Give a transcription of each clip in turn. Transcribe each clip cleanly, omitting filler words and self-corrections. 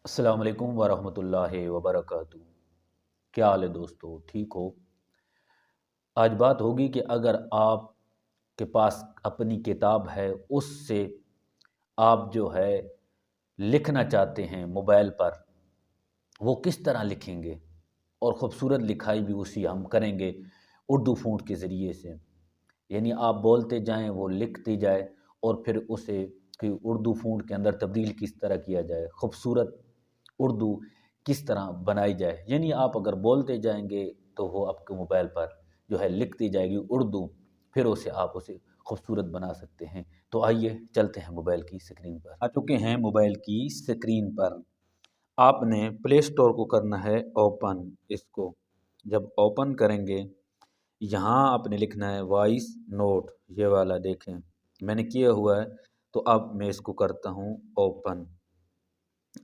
अस्सलाम वालेकुम वरहमतुल्लाहि वबरकातुहू। क्या हाल है दोस्तों, ठीक हो? आज बात होगी कि अगर आप के पास अपनी किताब है, उससे आप जो है लिखना चाहते हैं मोबाइल पर, वो किस तरह लिखेंगे और ख़ूबसूरत लिखाई भी उसी हम करेंगे उर्दू फ़ॉन्ट के ज़रिए से। यानी आप बोलते जाएं, वो लिखती जाए और फिर उसे कि उर्दू फ़ॉन्ट के अंदर तब्दील किस तरह किया जाए, खूबसूरत उर्दू किस तरह बनाई जाए। यानी आप अगर बोलते जाएंगे तो वो आपके मोबाइल पर जो है लिखती जाएगी उर्दू, फिर उसे आप उसे खूबसूरत बना सकते हैं। तो आइए चलते हैं मोबाइल की स्क्रीन पर। आ चुके हैं मोबाइल की स्क्रीन पर। आपने प्ले स्टोर को करना है ओपन। इसको जब ओपन करेंगे, यहाँ आपने लिखना है वॉइस नोट, ये वाला देखें मैंने किया हुआ है। तो अब मैं इसको करता हूँ ओपन।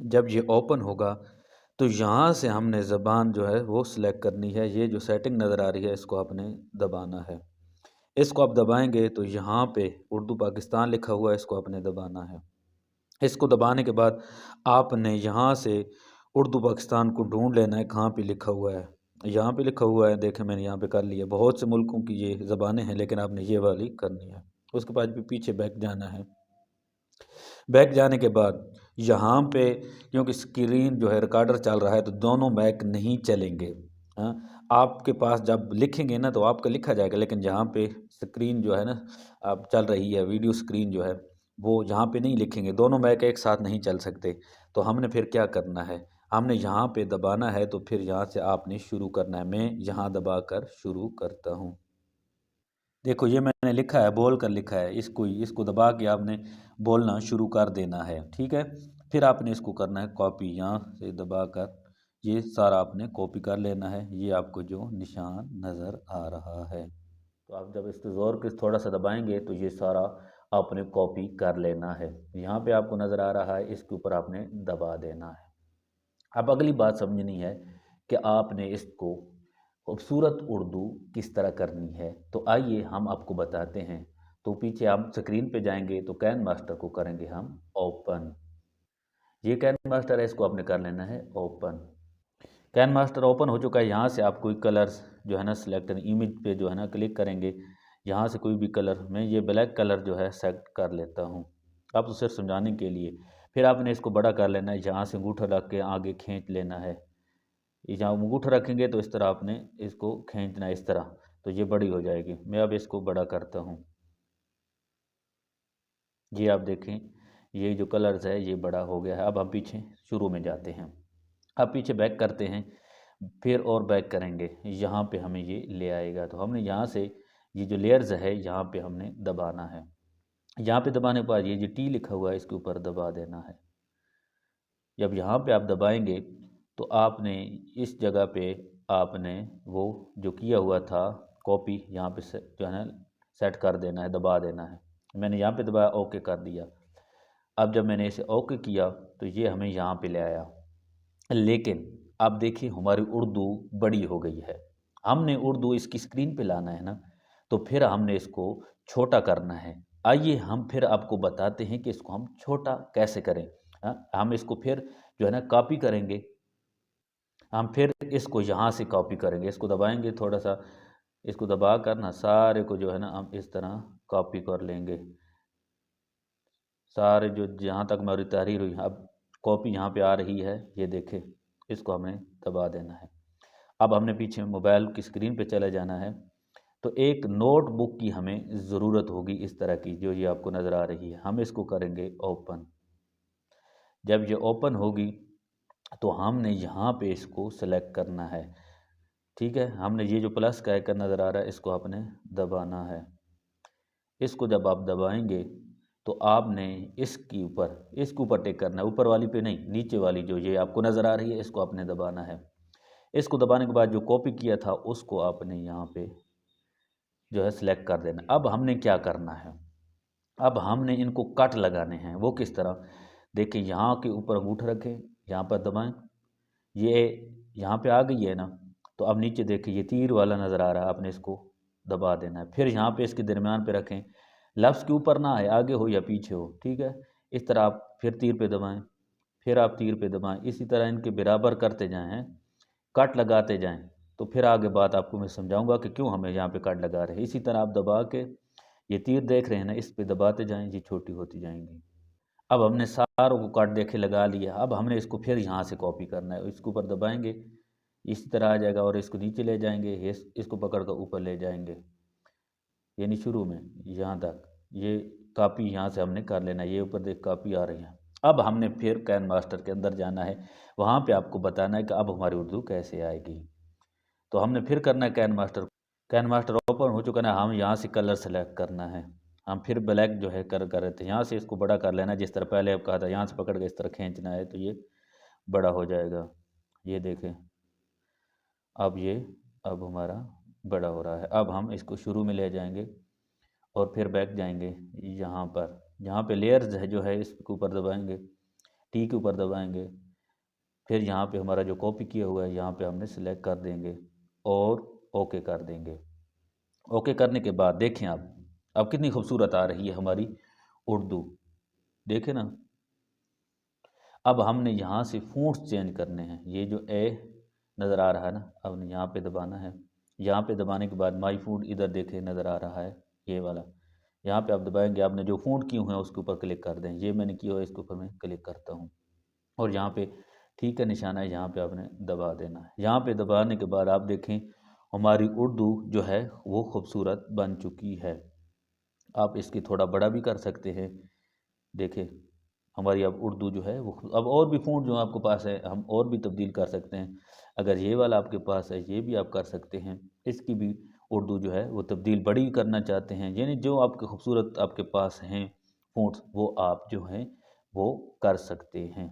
जब ये ओपन होगा तो यहाँ से हमने ज़बान जो है वो सिलेक्ट करनी है। ये जो सेटिंग नज़र आ रही है, इसको आपने दबाना है। इसको आप दबाएंगे तो यहाँ पे उर्दू पाकिस्तान लिखा हुआ है, इसको आपने दबाना है। इसको दबाने के बाद आपने यहाँ से उर्दू पाकिस्तान को ढूंढ लेना है। कहाँ पे लिखा हुआ है? यहाँ पे लिखा हुआ है, देखें मैंने यहाँ पे कर लिया। बहुत से मुल्कों की ये ज़बानें हैं, लेकिन आपने ये वाली करनी है। उसके बाद भी पीछे बैक जाना है। बैक जाने के बाद यहाँ पे, क्योंकि स्क्रीन जो है रिकॉर्डर चल रहा है, तो दोनों बैक नहीं चलेंगे। हाँ, आपके पास जब लिखेंगे ना तो आपका लिखा जाएगा, लेकिन यहाँ पे स्क्रीन जो है ना अब चल रही है, वीडियो स्क्रीन जो है वो यहाँ पे नहीं लिखेंगे, दोनों बैक एक साथ नहीं चल सकते। तो हमने फिर क्या करना है, हमने यहाँ पे दबाना है। तो फिर यहाँ से आपने शुरू करना है। मैं यहाँ दबा कर शुरू करता हूँ। देखो ये मैंने लिखा है, बोल कर लिखा है। इसको दबा के आपने बोलना शुरू कर देना है, ठीक है। फिर आपने इसको करना है कॉपी, यहाँ से दबा कर ये सारा आपने कॉपी कर लेना है। ये आपको जो निशान नज़र आ रहा है, तो आप जब इसको ज़ोर के थोड़ा सा दबाएंगे तो ये सारा आपने कॉपी कर लेना है। यहाँ पे आपको नज़र आ रहा है, इसके ऊपर आपने दबा देना है। अब अगली बात समझनी है कि आपने इसको खूबसूरत उर्दू किस तरह करनी है। तो आइए हम आपको बताते हैं। तो पीछे हम स्क्रीन पे जाएंगे तो कैन मास्टर को करेंगे हम ओपन। ये कैन मास्टर है, इसको आपने कर लेना है ओपन। कैन मास्टर ओपन हो चुका है। यहाँ से आप कोई कलर्स जो है ना सिलेक्ट करें, इमेज पे जो है ना क्लिक करेंगे। यहाँ से कोई भी कलर, मैं ये ब्लैक कलर जो है सेलेक्ट कर लेता हूँ, अब तो सिर्फ समझाने के लिए। फिर आपने इसको बड़ा कर लेना है, यहाँ से अंगूठा रख के आगे खींच लेना है। जहाँ अंगूठा रखेंगे तो इस तरह आपने इसको खींचना है, इस तरह, तो ये बड़ी हो जाएगी। मैं अब इसको बड़ा करता हूँ। ये आप देखें, ये जो कलर्स है ये बड़ा हो गया है। अब हम पीछे शुरू में जाते हैं। अब पीछे बैक करते हैं, फिर और बैक करेंगे, यहाँ पे हमें ये ले आएगा। तो हमने यहाँ से ये जो लेयर्स है यहाँ पे हमने दबाना है। यहाँ पे दबाने के बाद ये जो टी लिखा हुआ है इसके ऊपर दबा देना है। जब यहाँ पे आप दबाएंगे तो आपने इस जगह पे आपने वो जो किया हुआ था कॉपी, यहाँ पे जो है ना सेट कर देना है, दबा देना है। मैंने यहाँ पे दबाया, ओके कर दिया। अब जब मैंने इसे ओके किया तो ये हमें यहाँ पे ले आया। लेकिन अब देखिए हमारी उर्दू बड़ी हो गई है। हमने उर्दू इसकी स्क्रीन पे लाना है ना, तो फिर हमने इसको छोटा करना है। आइए हम फिर आपको बताते हैं कि इसको हम छोटा कैसे करें। हम इसको फिर जो है ना कॉपी करेंगे। हम फिर इसको यहाँ से कॉपी करेंगे, इसको दबाएंगे थोड़ा सा, इसको दबा कर ना सारे को जो है ना हम इस तरह कॉपी कर लेंगे। सारे जो जहाँ तक मेरी तहरीर हुई, अब कॉपी यहाँ पे आ रही है, ये देखें, इसको हमने दबा देना है। अब हमने पीछे मोबाइल की स्क्रीन पे चले जाना है। तो एक नोटबुक की हमें ज़रूरत होगी, इस तरह की जो ये आपको नज़र आ रही है। हम इसको करेंगे ओपन। जब ये ओपन होगी तो हमने यहाँ पे इसको सेलेक्ट करना है, ठीक है। हमने ये जो प्लस का आइकन नज़र आ रहा है इसको आपने दबाना है। इसको जब आप दबाएंगे तो आपने इसके ऊपर टिक करना है, ऊपर वाली पे नहीं, नीचे वाली जो ये आपको नज़र आ रही है इसको आपने दबाना है। इसको दबाने के बाद जो कॉपी किया था उसको आपने यहाँ पे जो है सिलेक्ट कर देना। अब हमने क्या करना है, अब हमने इनको कट लगाने हैं। वो किस तरह, देखिए यहाँ के ऊपर अंगूठा रखें, यहाँ पर दबाएं, ये यहाँ पे आ गई है ना। तो अब नीचे देखिए ये तीर वाला नज़र आ रहा है, आपने इसको दबा देना है। फिर यहाँ पे इसके दरमियान पे रखें, लफ्ज़ के ऊपर ना आए, आगे हो या पीछे हो, ठीक है। इस तरह आप फिर तीर पे दबाएं, फिर आप तीर पे दबाएं, इसी तरह इनके बराबर करते जाएं, कट लगाते जाएं। तो फिर आगे बात आपको मैं समझाऊंगा कि क्यों हमें यहाँ पे कट लगा रहे हैं। इसी तरह आप दबा के ये तीर देख रहे हैं ना, इस पे दबाते जाएं, ये छोटी होती जाएंगी। अब हमने सारों को कट देखे लगा लिया। अब हमने इसको फिर यहाँ से कॉपी करना है, इसके ऊपर दबाएंगे, इसी तरह आ जाएगा, और इसको नीचे ले जाएंगे, इसको पकड़ कर ऊपर ले जाएंगे, यानी शुरू में यहाँ तक। ये कॉपी यहाँ से हमने कर लेना, ये ऊपर देख कॉपी आ रही है। अब हमने फिर कैन मास्टर के अंदर जाना है, वहाँ पे आपको बताना है कि अब हमारी उर्दू कैसे आएगी। तो हमने फिर करना है can master. Can master open हो चुका है, हम यहाँ से कलर सेलेक्ट करना है। हम फिर ब्लैक जो है कर रहे थे, यहाँ से इसको बड़ा कर लेना, जिस तरह पहले अब कहा था, यहाँ से पकड़ के इस तरह खींचना है तो ये बड़ा हो जाएगा। ये देखें, अब हमारा बड़ा हो रहा है। अब हम इसको शुरू में ले जाएंगे और फिर बैक जाएंगे, यहाँ पे लेयर्स है जो है, इसके ऊपर दबाएंगे, टी के ऊपर दबाएंगे, फिर यहाँ पे हमारा जो कॉपी किया हुआ है यहाँ पे हमने सिलेक्ट कर देंगे और ओके कर देंगे। ओके करने के बाद देखें आप, अब कितनी खूबसूरत आ रही है हमारी उर्दू, देखें ना। अब हमने यहाँ से फ़ॉन्ट्स चेंज करने हैं। ये जो ए नज़र आ रहा है ना, अब यहाँ पे दबाना है। यहाँ पे दबाने के बाद माई फ़ॉन्ट इधर देखें नज़र आ रहा है, ये वाला, यहाँ पे आप दबाएंगे, आपने जो फ़ॉन्ट किए हुए हैं उसके ऊपर क्लिक कर दें। ये मैंने किया हुआ है, इसके ऊपर मैं क्लिक करता हूँ और यहाँ पे ठीक का निशाना है, यहाँ पे आपने दबा देना है। यहाँ पे दबाने के बाद आप देखें हमारी उर्दू जो है वो खूबसूरत बन चुकी है। आप इसकी थोड़ा बड़ा भी कर सकते हैं। देखें हमारी अब उर्दू जो है वो, अब और भी फ़ॉन्ट जो आपके पास है हम और भी तब्दील कर सकते हैं। अगर ये वाला आपके पास है ये भी आप कर सकते हैं, इसकी भी उर्दू जो है वो तब्दील बड़ी करना चाहते हैं, यानी जो आपके खूबसूरत आपके पास हैं फ़ॉन्ट्स वो आप जो हैं वो कर सकते हैं।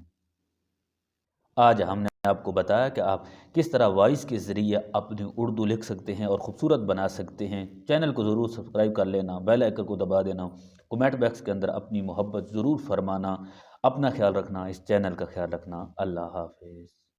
आज हमने आपको बताया कि आप किस तरह वॉइस के ज़रिए अपनी उर्दू लिख सकते हैं और ख़ूबसूरत बना सकते हैं। चैनल को ज़रूर सब्सक्राइब कर लेना, बेल आइकन को दबा देना, कमेंट बॉक्स के अंदर अपनी मोहब्बत ज़रूर फरमाना। अपना ख्याल रखना, इस चैनल का ख्याल रखना। अल्लाह हाफ़िज़।